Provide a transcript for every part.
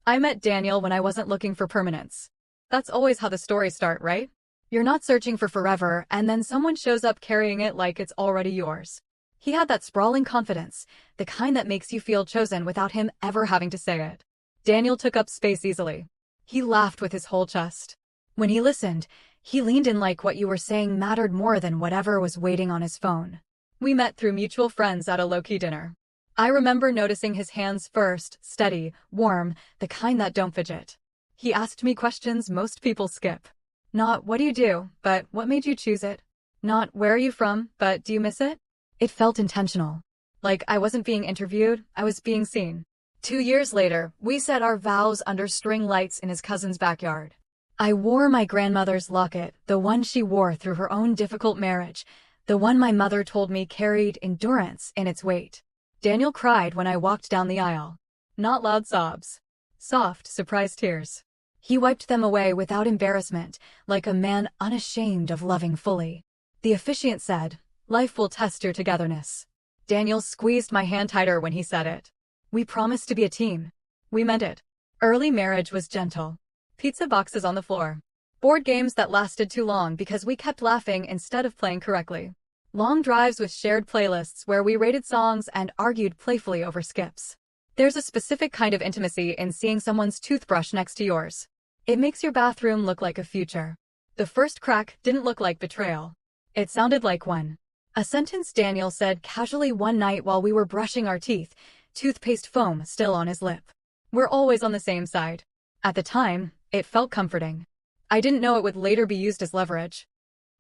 I met Daniel when I wasn't looking for permanence. That's always how the stories start, right? You're not searching for forever, and then someone shows up carrying it like it's already yours. He had that sprawling confidence, the kind that makes you feel chosen without him ever having to say it. Daniel took up space easily. He laughed with his whole chest. When he listened, he leaned in like what you were saying mattered more than whatever was waiting on his phone. We met through mutual friends at a low-key dinner. I remember noticing his hands first, steady, warm, the kind that don't fidget. He asked me questions most people skip. Not what do you do, but what made you choose it? Not where are you from, but do you miss it? It felt intentional. Like I wasn't being interviewed, I was being seen. 2 years later, we said our vows under string lights in his cousin's backyard. I wore my grandmother's locket, the one she wore through her own difficult marriage, the one my mother told me carried endurance in its weight. Daniel cried when I walked down the aisle. Not loud sobs. Soft, surprised tears. He wiped them away without embarrassment, like a man unashamed of loving fully. The officiant said, "Life will test your togetherness." Daniel squeezed my hand tighter when he said it. We promised to be a team. We meant it. Early marriage was gentle. Pizza boxes on the floor. Board games that lasted too long because we kept laughing instead of playing correctly. Long drives with shared playlists where we rated songs and argued playfully over skips. There's a specific kind of intimacy in seeing someone's toothbrush next to yours. It makes your bathroom look like a future. The first crack didn't look like betrayal. It sounded like one. A sentence Daniel said casually one night while we were brushing our teeth, toothpaste foam still on his lip. We're always on the same side. At the time, it felt comforting. I didn't know it would later be used as leverage.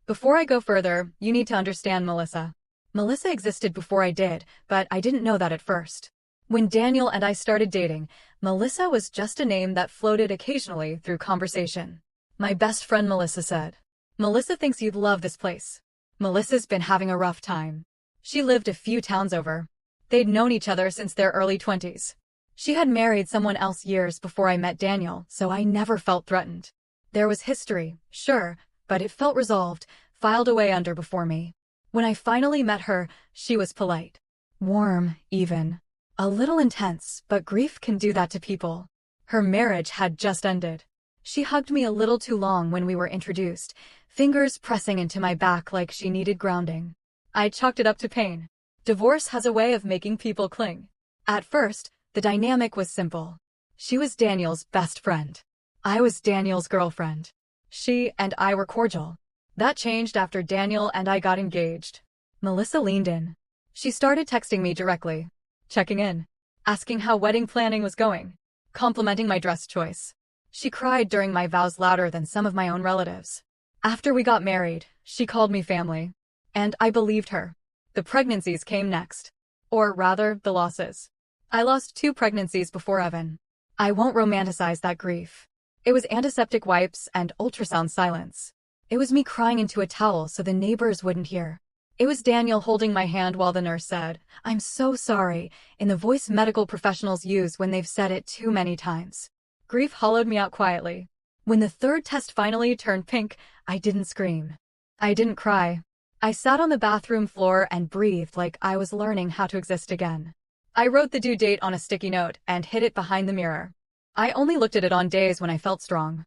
Before I go further, you need to understand Melissa. Melissa existed before I did, but I didn't know that at first. When Daniel and I started dating, Melissa was just a name that floated occasionally through conversation. My best friend Melissa said, "Melissa thinks you'd love this place. Melissa's been having a rough time." She lived a few towns over. They'd known each other since their early 20s. She had married someone else years before I met Daniel, so I never felt threatened. There was history, sure, but it felt resolved, filed away under before me. When I finally met her, she was polite. Warm, even. A little intense, but grief can do that to people. Her marriage had just ended. She hugged me a little too long when we were introduced, fingers pressing into my back like she needed grounding. I chalked it up to pain. Divorce has a way of making people cling. At first, the dynamic was simple. She was Daniel's best friend. I was Daniel's girlfriend. She and I were cordial. That changed after Daniel and I got engaged. Melissa leaned in. She started texting me directly. Checking in. Asking how wedding planning was going. Complimenting my dress choice. She cried during my vows louder than some of my own relatives. After we got married, she called me family. And I believed her. The pregnancies came next. Or rather, the losses. I lost 2 pregnancies before Evan. I won't romanticize that grief. It was antiseptic wipes and ultrasound silence. It was me crying into a towel so the neighbors wouldn't hear. It was Daniel holding my hand while the nurse said, "I'm so sorry," in the voice medical professionals use when they've said it too many times. Grief hollowed me out quietly. When the 3rd test finally turned pink, I didn't scream. I didn't cry. I sat on the bathroom floor and breathed like I was learning how to exist again. I wrote the due date on a sticky note and hid it behind the mirror. I only looked at it on days when I felt strong.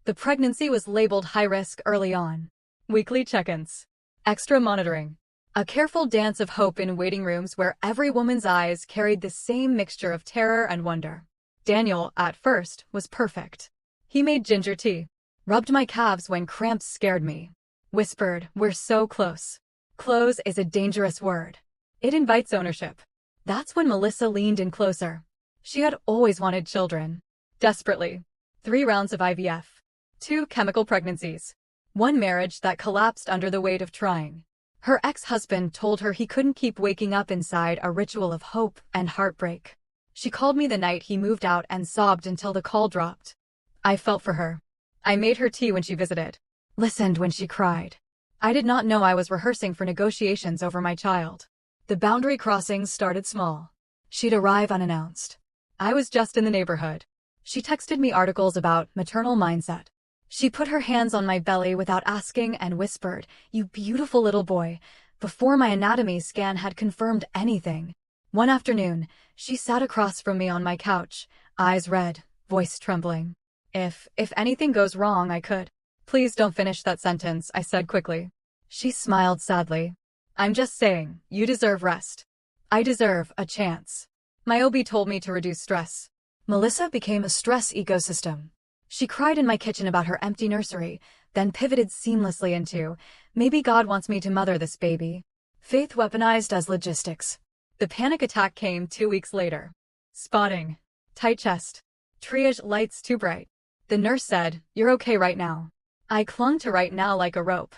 The pregnancy was labeled high risk early on. Weekly check-ins. Extra monitoring. A careful dance of hope in waiting rooms where every woman's eyes carried the same mixture of terror and wonder. Daniel, at first, was perfect. He made ginger tea. Rubbed my calves when cramps scared me. Whispered, "We're so close." Close is a dangerous word. It invites ownership. That's when Melissa leaned in closer. She had always wanted children. Desperately. 3 rounds of IVF. 2 chemical pregnancies. 1 marriage that collapsed under the weight of trying. Her ex-husband told her he couldn't keep waking up inside a ritual of hope and heartbreak. She called me the night he moved out and sobbed until the call dropped. I felt for her. I made her tea when she visited. Listened when she cried. I did not know I was rehearsing for negotiations over my child. The boundary crossings started small. She'd arrive unannounced. I was just in the neighborhood. She texted me articles about maternal mindset. She put her hands on my belly without asking and whispered, "You beautiful little boy," before my anatomy scan had confirmed anything. One afternoon, she sat across from me on my couch, eyes red, voice trembling. If anything goes wrong, I could. Please don't finish that sentence, I said quickly. She smiled sadly. I'm just saying, you deserve rest. I deserve a chance. My OB told me to reduce stress. Melissa became a stress ecosystem. She cried in my kitchen about her empty nursery, then pivoted seamlessly into, maybe God wants me to mother this baby. Faith weaponized as logistics. The panic attack came 2 weeks later. Spotting. Tight chest. Triage lights too bright. The nurse said, "You're okay right now." I clung to right now like a rope.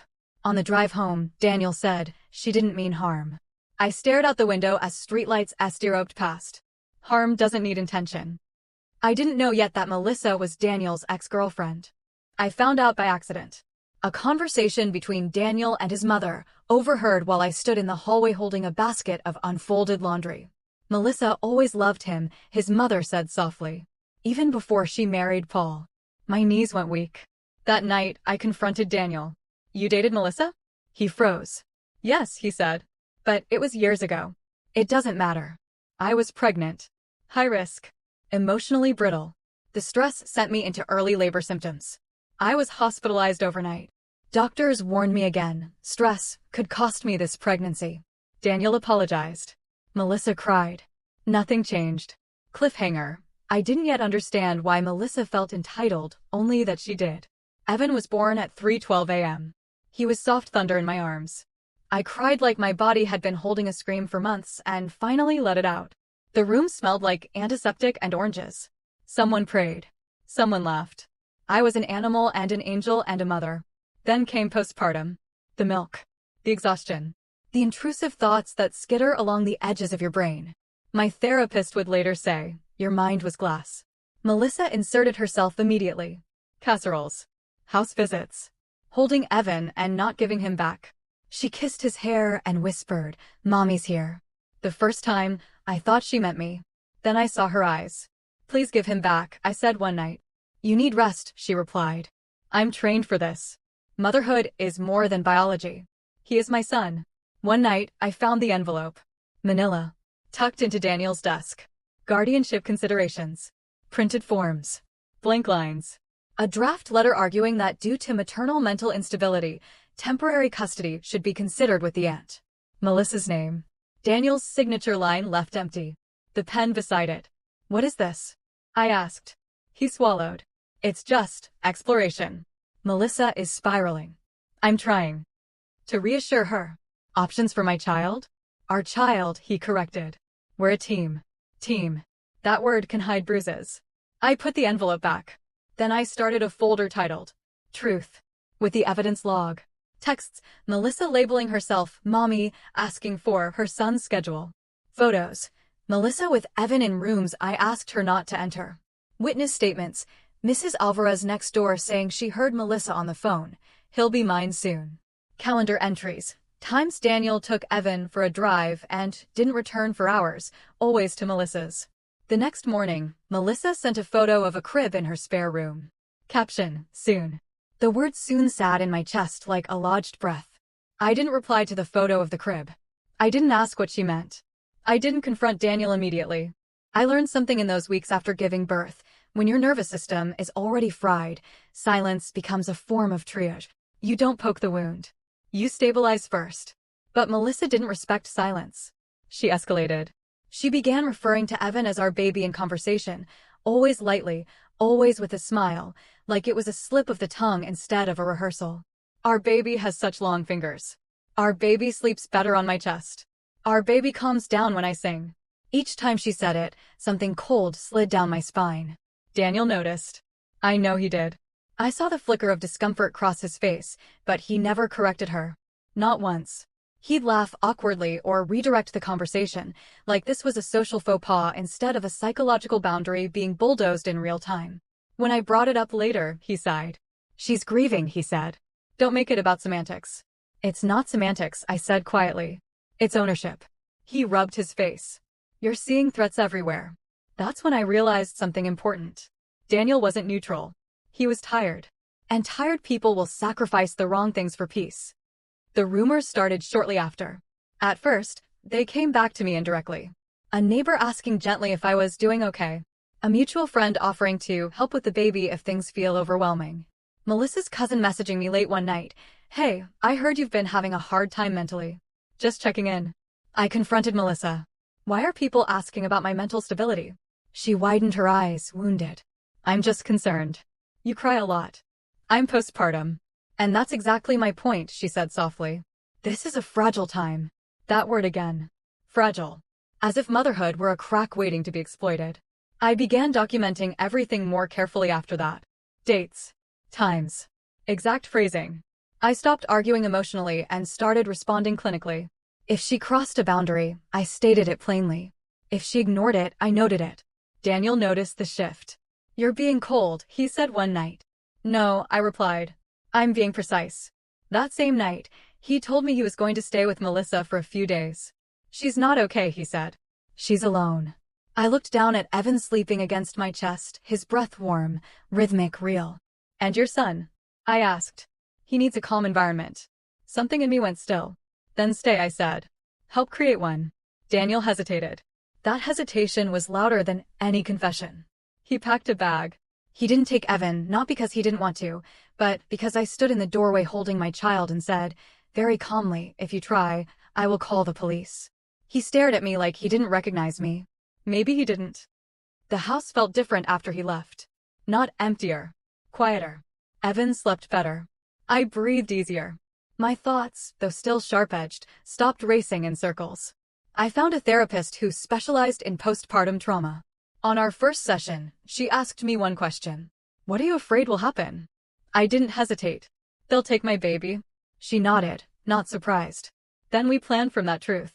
On the drive home, Daniel said, "She didn't mean harm." I stared out the window as streetlights estirobed past. Harm doesn't need intention. I didn't know yet that Melissa was Daniel's ex-girlfriend. I found out by accident. A conversation between Daniel and his mother, overheard while I stood in the hallway holding a basket of unfolded laundry. Melissa always loved him, his mother said softly. Even before she married Paul. My knees went weak. That night, I confronted Daniel. "You dated Melissa?" He froze. "Yes," he said. "But it was years ago." "It doesn't matter. I was pregnant. High risk. Emotionally brittle. The stress sent me into early labor symptoms. I was hospitalized overnight. Doctors warned me again, stress could cost me this pregnancy." Daniel apologized. Melissa cried. Nothing changed. Cliffhanger. I didn't yet understand why Melissa felt entitled, only that she did. Evan was born at 3:12 a.m. He was soft thunder in my arms. I cried like my body had been holding a scream for months and finally let it out. The room smelled like antiseptic and oranges. Someone prayed. Someone laughed. I was an animal and an angel and a mother. Then came postpartum. The milk. The exhaustion. The intrusive thoughts that skitter along the edges of your brain. My therapist would later say, "Your mind was glass." Melissa inserted herself immediately. Casseroles. House visits. Holding Evan and not giving him back. She kissed his hair and whispered, "Mommy's here." The first time, I thought she meant me. Then I saw her eyes. "Please give him back," I said one night. "You need rest," she replied. "I'm trained for this. Motherhood is more than biology. He is my son." One night, I found the envelope. Manila. Tucked into Daniel's desk. Guardianship considerations. Printed forms. Blank lines. A draft letter arguing that due to maternal mental instability, temporary custody should be considered with the aunt. Melissa's name. Daniel's signature line left empty. The pen beside it. "What is this?" I asked. He swallowed. "It's just exploration. Melissa is spiraling. I'm trying." To reassure her. "Options for my child?" "Our child," he corrected. "We're a team." Team. That word can hide bruises. I put the envelope back. Then I started a folder titled Truth, with the evidence log. Texts, Melissa labeling herself Mommy, asking for her son's schedule. Photos, Melissa with Evan in rooms I asked her not to enter. Witness statements, Mrs. Alvarez next door saying she heard Melissa on the phone. "He'll be mine soon." Calendar entries, times Daniel took Evan for a drive and didn't return for hours, always to Melissa's. The next morning, Melissa sent a photo of a crib in her spare room. Caption, "Soon." The word soon sat in my chest like a lodged breath. I didn't reply to the photo of the crib. I didn't ask what she meant. I didn't confront Daniel immediately. I learned something in those weeks after giving birth. When your nervous system is already fried, silence becomes a form of triage. You don't poke the wound. You stabilize first. But Melissa didn't respect silence. She escalated. She began referring to Evan as our baby in conversation, always lightly, always with a smile, like it was a slip of the tongue instead of a rehearsal. "Our baby has such long fingers. Our baby sleeps better on my chest. Our baby calms down when I sing." Each time she said it, something cold slid down my spine. Daniel noticed. I know he did. I saw the flicker of discomfort cross his face, but he never corrected her. Not once. He'd laugh awkwardly or redirect the conversation, like this was a social faux pas instead of a psychological boundary being bulldozed in real time. When I brought it up later, he sighed. "She's grieving," he said. "Don't make it about semantics." "It's not semantics," I said quietly. "It's ownership." He rubbed his face. "You're seeing threats everywhere." That's when I realized something important. Daniel wasn't neutral. He was tired. And tired people will sacrifice the wrong things for peace. The rumors started shortly after. At first, they came back to me indirectly. A neighbor asking gently if I was doing okay. A A mutual friend offering to help with the baby if things feel overwhelming. Melissa's cousin messaging me late one night. Hey, I heard you've been having a hard time mentally. Just checking in. I confronted Melissa. Why are people asking about my mental stability? She widened her eyes, wounded. I'm just concerned. You cry a lot. I'm postpartum. And that's exactly my point, she said softly. This is a fragile time. That word again. Fragile. As if motherhood were a crack waiting to be exploited. I began documenting everything more carefully after that. Dates. Times. Exact phrasing. I stopped arguing emotionally and started responding clinically. If she crossed a boundary, I stated it plainly. If she ignored it, I noted it. Daniel noticed the shift. You're being cold, he said one night. No, I replied. I'm being precise. That same night, he told me he was going to stay with Melissa for a few days. She's not okay, he said. She's alone. I looked down at Evan sleeping against my chest, his breath warm, rhythmic, real. And your son? I asked. He needs a calm environment. Something in me went still. Then stay, I said. Help create one. Daniel hesitated. That hesitation was louder than any confession. He packed a bag. He didn't take Evan, not because he didn't want to, but because I stood in the doorway holding my child and said, very calmly, if you try, I will call the police. He stared at me like he didn't recognize me. Maybe he didn't. The house felt different after he left. Not emptier. Quieter. Evan slept better. I breathed easier. My thoughts, though still sharp-edged, stopped racing in circles. I found a therapist who specialized in postpartum trauma. On our first session, she asked me one question. What are you afraid will happen? I didn't hesitate. They'll take my baby. She nodded, not surprised. Then we planned from that truth.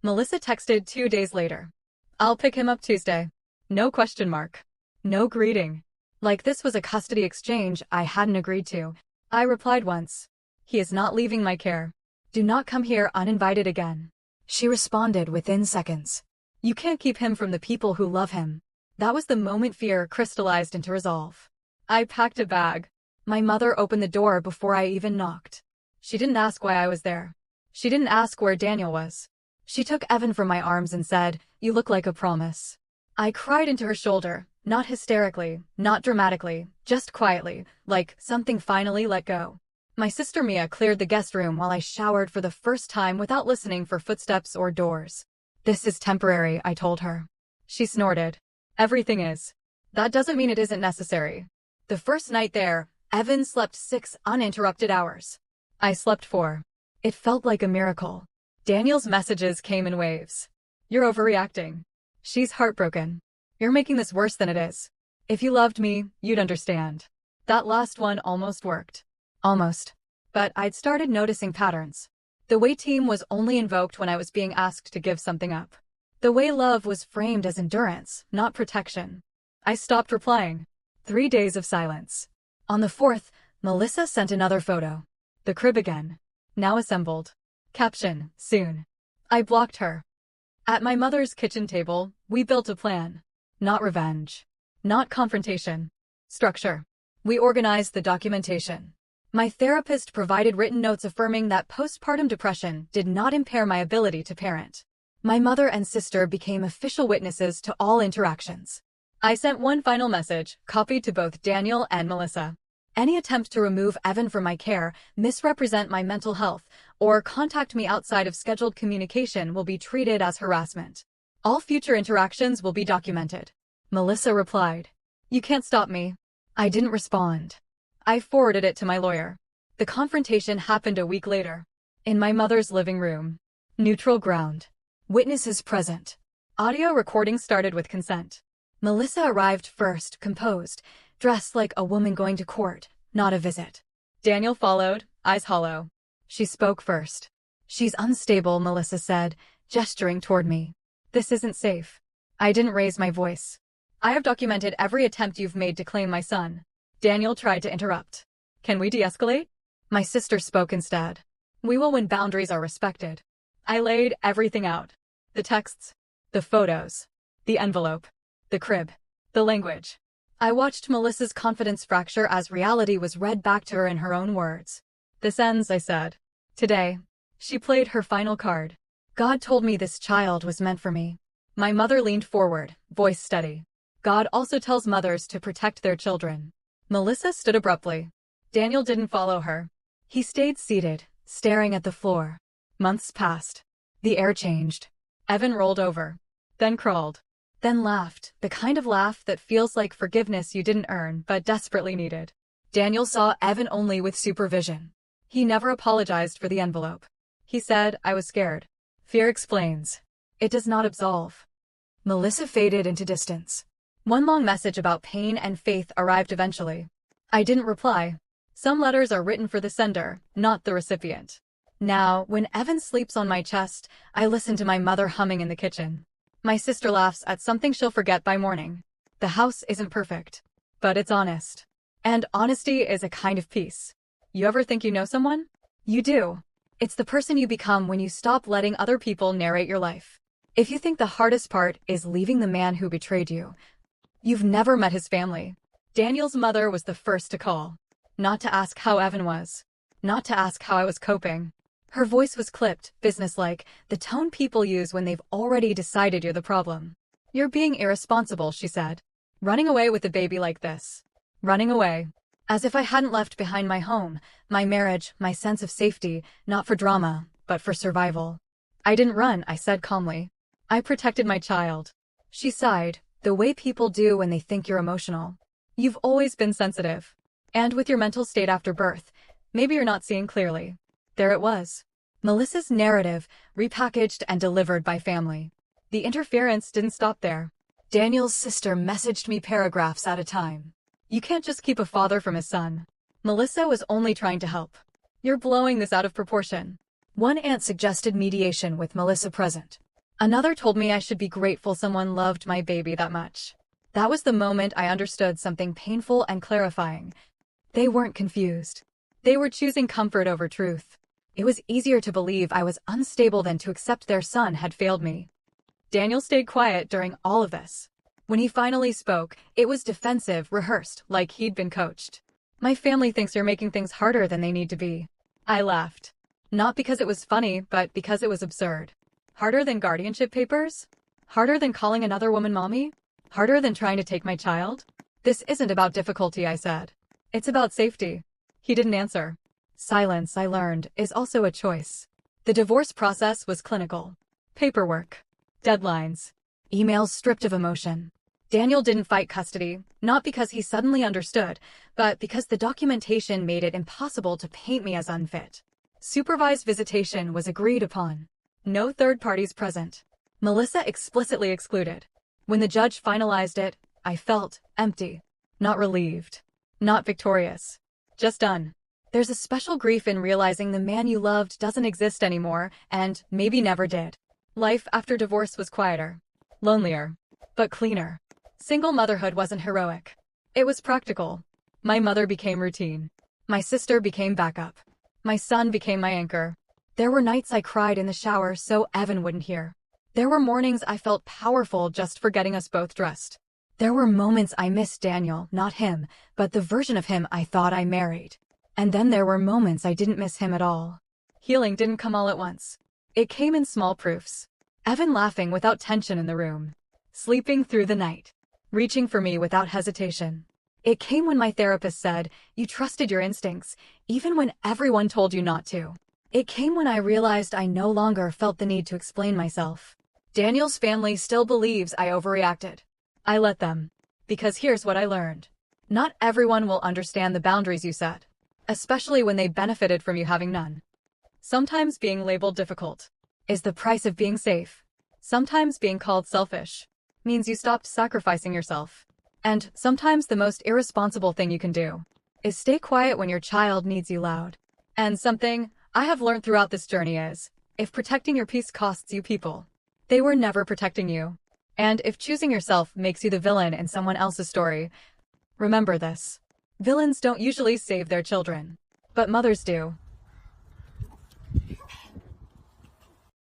Melissa texted 2 days later. I'll pick him up Tuesday. No question mark. No greeting. Like this was a custody exchange I hadn't agreed to. I replied once. He is not leaving my care. Do not come here uninvited again. She responded within seconds. You can't keep him from the people who love him. That was the moment fear crystallized into resolve. I packed a bag. My mother opened the door before I even knocked. She didn't ask why I was there. She didn't ask where Daniel was. She took Evan from my arms and said, "You look like a promise." I cried into her shoulder, not hysterically, not dramatically, just quietly, like something finally let go. My sister Mia cleared the guest room while I showered for the first time without listening for footsteps or doors. This is temporary, I told her. She snorted. Everything is. That doesn't mean it isn't necessary. The first night there, Evan slept 6 uninterrupted hours. I slept 4. It felt like a miracle. Daniel's messages came in waves. You're overreacting. She's heartbroken. You're making this worse than it is. If you loved me, you'd understand. That last one almost worked. Almost. But I'd started noticing patterns. The way team was only invoked when I was being asked to give something up. The way love was framed as endurance, not protection. I stopped replying. 3 days of silence. On the 4th, Melissa sent another photo. The crib again. Now assembled. Caption, soon. I blocked her. At my mother's kitchen table, we built a plan. Not revenge. Not confrontation. Structure. We organized the documentation. My therapist provided written notes affirming that postpartum depression did not impair my ability to parent. My mother and sister became official witnesses to all interactions. I sent one final message, copied to both Daniel and Melissa. Any attempt to remove Evan from my care, misrepresent my mental health, or contact me outside of scheduled communication will be treated as harassment. All future interactions will be documented. Melissa replied. You can't stop me. I didn't respond. I forwarded it to my lawyer. The confrontation happened a week later. In my mother's living room. Neutral ground. Witnesses present. Audio recording started with consent. Melissa arrived first, composed, dressed like a woman going to court, not a visit. Daniel followed, eyes hollow. She spoke first. She's unstable, Melissa said, gesturing toward me. This isn't safe. I didn't raise my voice. I have documented every attempt you've made to claim my son. Daniel tried to interrupt. Can we de-escalate? My sister spoke instead. We will when boundaries are respected. I laid everything out. The texts, the photos, the envelope, the crib, the language. I watched Melissa's confidence fracture as reality was read back to her in her own words. This ends, I said. Today. She played her final card. God told me this child was meant for me. My mother leaned forward, voice steady. God also tells mothers to protect their children. Melissa stood abruptly. Daniel didn't follow her. He stayed seated, staring at the floor. Months passed. The air changed. Evan rolled over. Then crawled. Then laughed, the kind of laugh that feels like forgiveness you didn't earn but desperately needed. Daniel saw Evan only with supervision. He never apologized for the envelope. He said, "I was scared." Fear explains. It does not absolve. Melissa faded into distance. One long message about pain and faith arrived eventually. I didn't reply. Some letters are written for the sender, not the recipient. Now, when Evan sleeps on my chest, I listen to my mother humming in the kitchen. My sister laughs at something she'll forget by morning. The house isn't perfect, but it's honest. And honesty is a kind of peace. You ever think you know someone? You do. It's the person you become when you stop letting other people narrate your life. If you think the hardest part is leaving the man who betrayed you, you've never met his family. Daniel's mother was the first to call. Not to ask how Evan was. Not to ask how I was coping. Her voice was clipped, businesslike, the tone people use when they've already decided you're the problem. "You're being irresponsible," she said. "Running away with a baby like this. Running away. As if I hadn't left behind my home, my marriage, my sense of safety, not for drama, but for survival." "I didn't run," I said calmly. "I protected my child." She sighed, the way people do when they think you're emotional. "You've always been sensitive. And with your mental state after birth, maybe you're not seeing clearly." There it was. Melissa's narrative, repackaged and delivered by family. The interference didn't stop there. Daniel's sister messaged me paragraphs at a time. "You can't just keep a father from his son." Melissa was only trying to help. "You're blowing this out of proportion." One aunt suggested mediation with Melissa present. Another told me I should be grateful someone loved my baby that much. That was the moment I understood something painful and clarifying. They weren't confused. They were choosing comfort over truth. It was easier to believe I was unstable than to accept their son had failed me. Daniel stayed quiet during all of this. When he finally spoke, it was defensive, rehearsed, like he'd been coached. "My family thinks you're making things harder than they need to be." I laughed. Not because it was funny, but because it was absurd. Harder than guardianship papers? Harder than calling another woman mommy? Harder than trying to take my child? "This isn't about difficulty," I said. "It's about safety." He didn't answer. Silence, I learned, is also a choice. The divorce process was clinical. Paperwork. Deadlines. Emails stripped of emotion. Daniel didn't fight custody, not because he suddenly understood, but because the documentation made it impossible to paint me as unfit. Supervised visitation was agreed upon. No third parties present. Melissa explicitly excluded. When the judge finalized it, I felt empty. Not relieved. Not victorious. Just done. There's a special grief in realizing the man you loved doesn't exist anymore, and maybe never did. Life after divorce was quieter. Lonelier. But cleaner. Single motherhood wasn't heroic. It was practical. My mother became routine. My sister became backup. My son became my anchor. There were nights I cried in the shower so Evan wouldn't hear. There were mornings I felt powerful just for getting us both dressed. There were moments I missed Daniel, not him, but the version of him I thought I married. And then there were moments I didn't miss him at all. Healing didn't come all at once. It came in small proofs. Evan laughing without tension in the room. Sleeping through the night. Reaching for me without hesitation. It came when my therapist said, "You trusted your instincts, even when everyone told you not to." It came when I realized I no longer felt the need to explain myself. Daniel's family still believes I overreacted. I let them. Because here's what I learned. Not everyone will understand the boundaries you set, especially when they benefited from you having none. Sometimes being labeled difficult is the price of being safe. Sometimes being called selfish means you stopped sacrificing yourself. And sometimes the most irresponsible thing you can do is stay quiet when your child needs you loud. And something I have learned throughout this journey is, if protecting your peace costs you people, they were never protecting you. And if choosing yourself makes you the villain in someone else's story, remember this. Villains don't usually save their children, but mothers do.